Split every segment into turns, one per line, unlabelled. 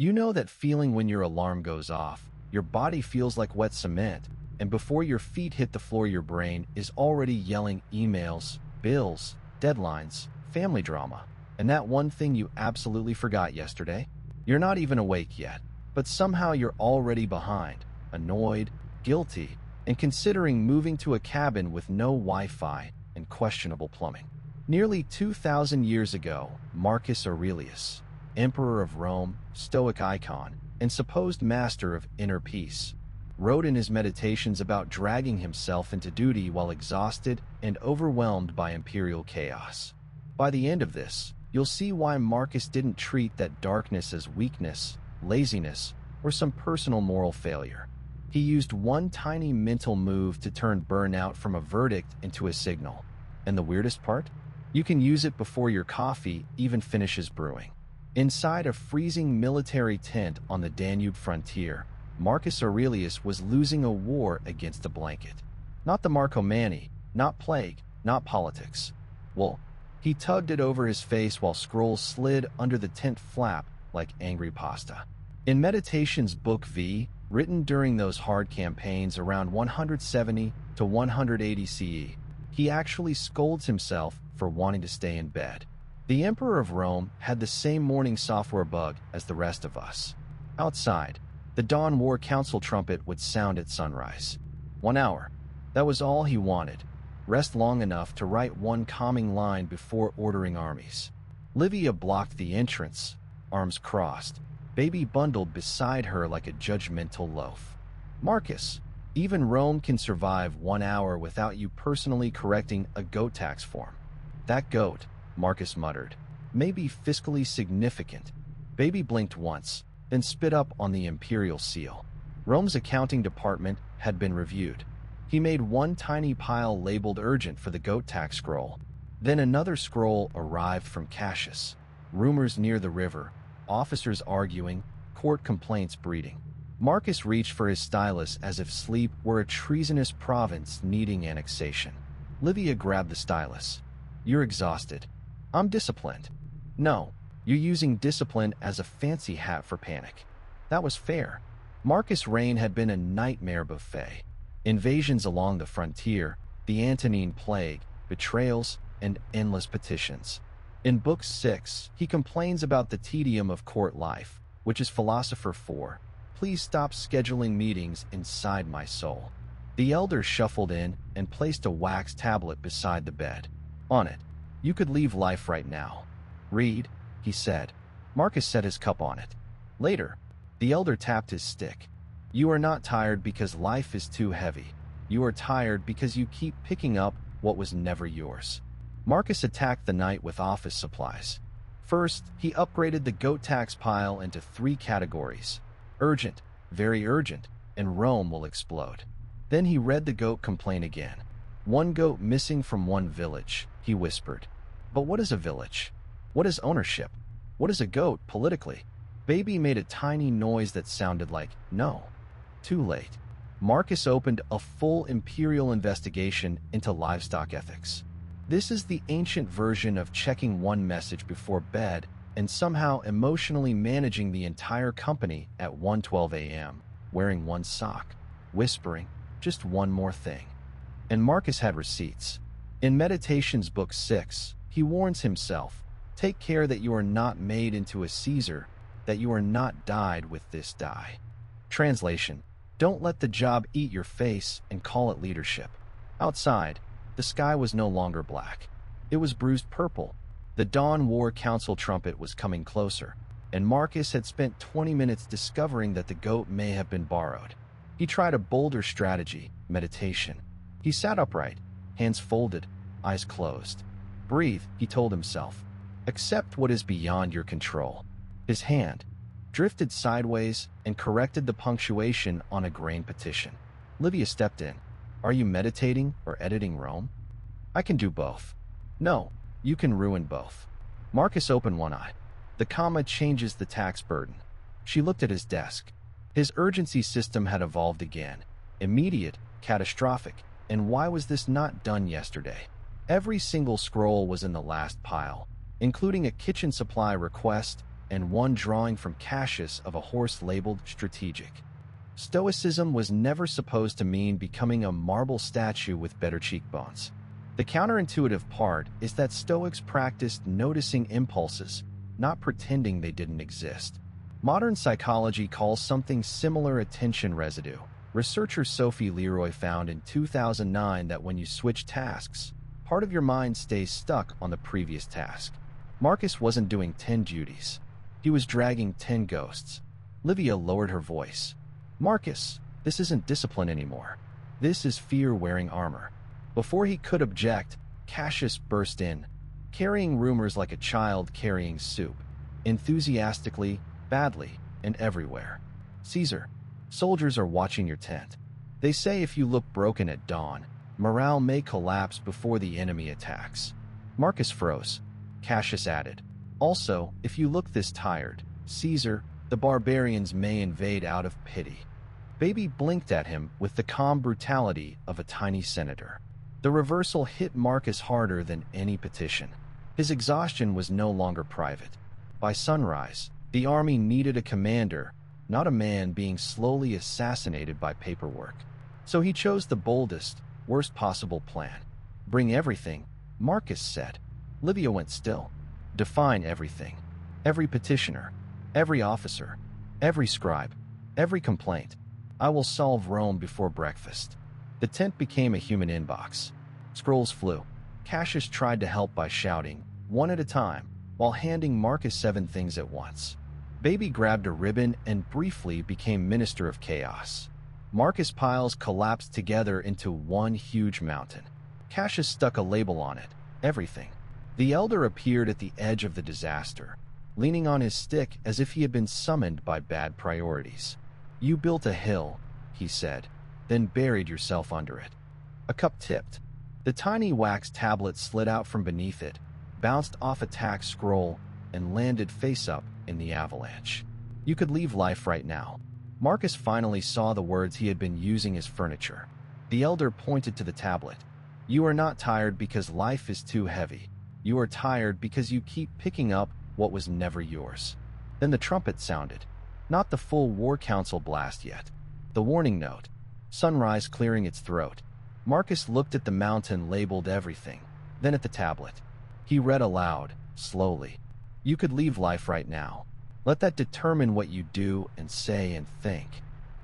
You know that feeling when your alarm goes off, your body feels like wet cement, and before your feet hit the floor, your brain is already yelling emails, bills, deadlines, family drama, and that one thing you absolutely forgot yesterday? You're not even awake yet, but somehow you're already behind, annoyed, guilty, and considering moving to a cabin with no Wi-Fi and questionable plumbing. Nearly 2,000 years ago, Marcus Aurelius, emperor of Rome, Stoic icon, and supposed master of inner peace, wrote in his meditations about dragging himself into duty while exhausted and overwhelmed by imperial chaos. By the end of this, you'll see why Marcus didn't treat that darkness as weakness, laziness, or some personal moral failure. He used one tiny mental move to turn burnout from a verdict into a signal. And the weirdest part? You can use it before your coffee even finishes brewing. Inside a freezing military tent on the Danube frontier, Marcus Aurelius was losing a war against a blanket. Not the Marcomanni, not plague, not politics. Well, he tugged it over his face while scrolls slid under the tent flap like angry pasta. In Meditations Book V, written during those hard campaigns around 170 to 180 CE, he actually scolds himself for wanting to stay in bed. The Emperor of Rome had the same morning software bug as the rest of us. Outside, the Dawn War Council trumpet would sound at sunrise. 1 hour. That was all he wanted. Rest long enough to write one calming line before ordering armies. Livia blocked the entrance, arms crossed, baby bundled beside her like a judgmental loaf. Marcus, even Rome can survive 1 hour without you personally correcting a goat tax form. That goat, Marcus muttered, may be fiscally significant. Baby blinked once, then spit up on the imperial seal. Rome's accounting department had been reviewed. He made one tiny pile labeled urgent for the goat tax scroll. Then another scroll arrived from Cassius. Rumors near the river, officers arguing, court complaints breeding. Marcus reached for his stylus as if sleep were a treasonous province needing annexation. Livia grabbed the stylus. You're exhausted. I'm disciplined. No, you're using discipline as a fancy hat for panic. That was fair. Marcus' reign had been a nightmare buffet. Invasions along the frontier, the Antonine Plague, betrayals, and endless petitions. In Book 6, he complains about the tedium of court life, which is Philosopher 4. Please stop scheduling meetings inside my soul. The elder shuffled in and placed a wax tablet beside the bed. On it, you could leave life right now. Read, he said. Marcus set his cup on it. Later, the elder tapped his stick. You are not tired because life is too heavy. You are tired because you keep picking up what was never yours. Marcus attacked the night with office supplies. First, he upgraded the goat tax pile into 3 categories: urgent, very urgent, and Rome will explode. Then he read the goat complaint again. 1 goat missing from 1 village, he whispered. But what is a village? What is ownership? What is a goat politically? Baby made a tiny noise that sounded like no. Too late. Marcus opened a full imperial investigation into livestock ethics. This is the ancient version of checking one message before bed and somehow emotionally managing the entire company at 1:12 a.m., wearing 1 sock, whispering, just one more thing. And Marcus had receipts. In Meditations Book 6, he warns himself, take care that you are not made into a Caesar, that you are not dyed with this dye. Translation: don't let the job eat your face and call it leadership. Outside, the sky was no longer black. It was bruised purple. The Dawn War Council trumpet was coming closer, and Marcus had spent 20 minutes discovering that the goat may have been borrowed. He tried a bolder strategy, meditation. He sat upright, hands folded, eyes closed. Breathe, he told himself. Accept what is beyond your control. His hand drifted sideways and corrected the punctuation on a grain petition. Livia stepped in. Are you meditating or editing Rome? I can do both. No, you can ruin both. Marcus opened one eye. The comma changes the tax burden. She looked at his desk. His urgency system had evolved again. Immediate, catastrophic, and why was this not done yesterday? Every single scroll was in the last pile, including a kitchen supply request and one drawing from Cassius of a horse labeled strategic. Stoicism was never supposed to mean becoming a marble statue with better cheekbones. The counterintuitive part is that Stoics practiced noticing impulses, not pretending they didn't exist. Modern psychology calls something similar attention residue. Researcher Sophie Leroy found in 2009 that when you switch tasks, part of your mind stays stuck on the previous task. Marcus wasn't doing 10 duties. He was dragging 10 ghosts. Livia lowered her voice. Marcus, this isn't discipline anymore. This is fear wearing armor. Before he could object, Cassius burst in, carrying rumors like a child carrying soup, enthusiastically, badly, and everywhere. Caesar, soldiers are watching your tent. They say if you look broken at dawn, morale may collapse before the enemy attacks. Marcus froze. Cassius added, also, if you look this tired, Caesar, the barbarians may invade out of pity. Baby blinked at him with the calm brutality of a tiny senator. The reversal hit Marcus harder than any petition. His exhaustion was no longer private. By sunrise, the army needed a commander, not a man being slowly assassinated by paperwork. So he chose the boldest, worst possible plan. Bring everything, Marcus said. Livia went still. Define everything. Every petitioner, every officer, every scribe, every complaint. I will solve Rome before breakfast. The tent became a human inbox. Scrolls flew. Cassius tried to help by shouting, one at a time, while handing Marcus 7 things at once. Baby grabbed a ribbon and briefly became Minister of Chaos. Marcus' piles collapsed together into one huge mountain. Cassius stuck a label on it, everything. The elder appeared at the edge of the disaster, leaning on his stick as if he had been summoned by bad priorities. You built a hill, he said, then buried yourself under it. A cup tipped. The tiny wax tablet slid out from beneath it, bounced off a tack scroll, and landed face up in the avalanche. You could leave life right now. Marcus finally saw the words he had been using as furniture. The elder pointed to the tablet. You are not tired because life is too heavy. You are tired because you keep picking up what was never yours. Then the trumpet sounded. Not the full war council blast yet. The warning note. Sunrise clearing its throat. Marcus looked at the mountain labeled everything, then at the tablet. He read aloud, slowly. You could leave life right now. Let that determine what you do and say and think.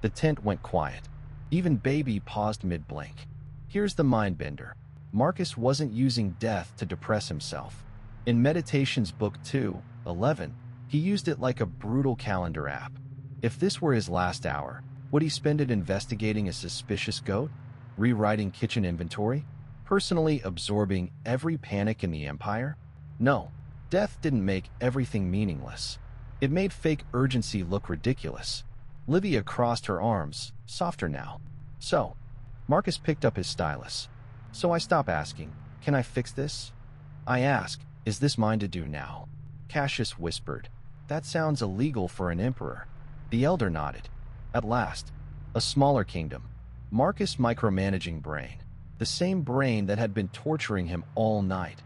The tent went quiet. Even Baby paused mid-blink. Here's the mindbender. Marcus wasn't using death to depress himself. In Meditations Book 2:11, he used it like a brutal calendar app. If this were his last hour, would he spend it investigating a suspicious goat? Rewriting kitchen inventory? Personally absorbing every panic in the empire? No, death didn't make everything meaningless. It made fake urgency look ridiculous. Livia crossed her arms, softer now. So, Marcus picked up his stylus. So I stop asking, can I fix this? I ask, is this mine to do now? Cassius whispered, that sounds illegal for an emperor. The elder nodded. At last, a smaller kingdom. Marcus' micromanaging brain, the same brain that had been torturing him all night,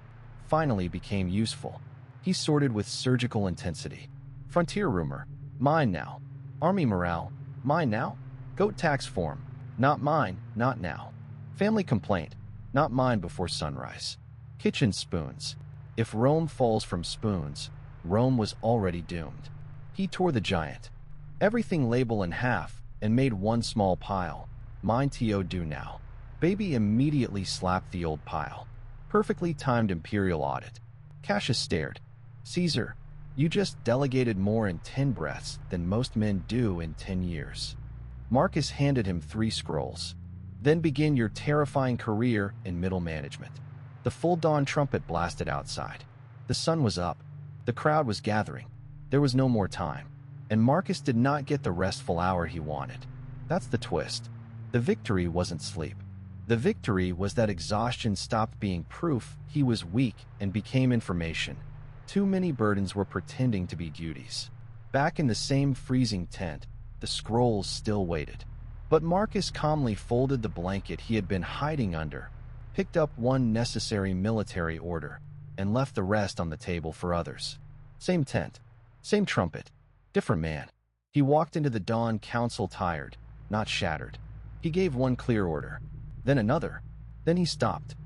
finally became useful. He sorted with surgical intensity. Frontier rumor, mine now. Army morale, mine now. Goat tax form, not mine, not now. Family complaint, not mine before sunrise. Kitchen spoons. If Rome falls from spoons, Rome was already doomed. He tore the giant. Everything label in half and made one small pile. Mine to do now. Baby immediately slapped the old pile. Perfectly timed imperial audit. Cassius stared. Caesar, you just delegated more in 10 breaths than most men do in 10 years. Marcus handed him 3 scrolls. Then begin your terrifying career in middle management. The full dawn trumpet blasted outside. The sun was up. The crowd was gathering. There was no more time. And Marcus did not get the restful hour he wanted. That's the twist. The victory wasn't sleep. The victory was that exhaustion stopped being proof he was weak and became information. Too many burdens were pretending to be duties. Back in the same freezing tent, the scrolls still waited. But Marcus calmly folded the blanket he had been hiding under, picked up one necessary military order, and left the rest on the table for others. Same tent, Same trumpet, different man. He walked into the dawn council tired, not shattered. He gave one clear order, then another. Then he stopped,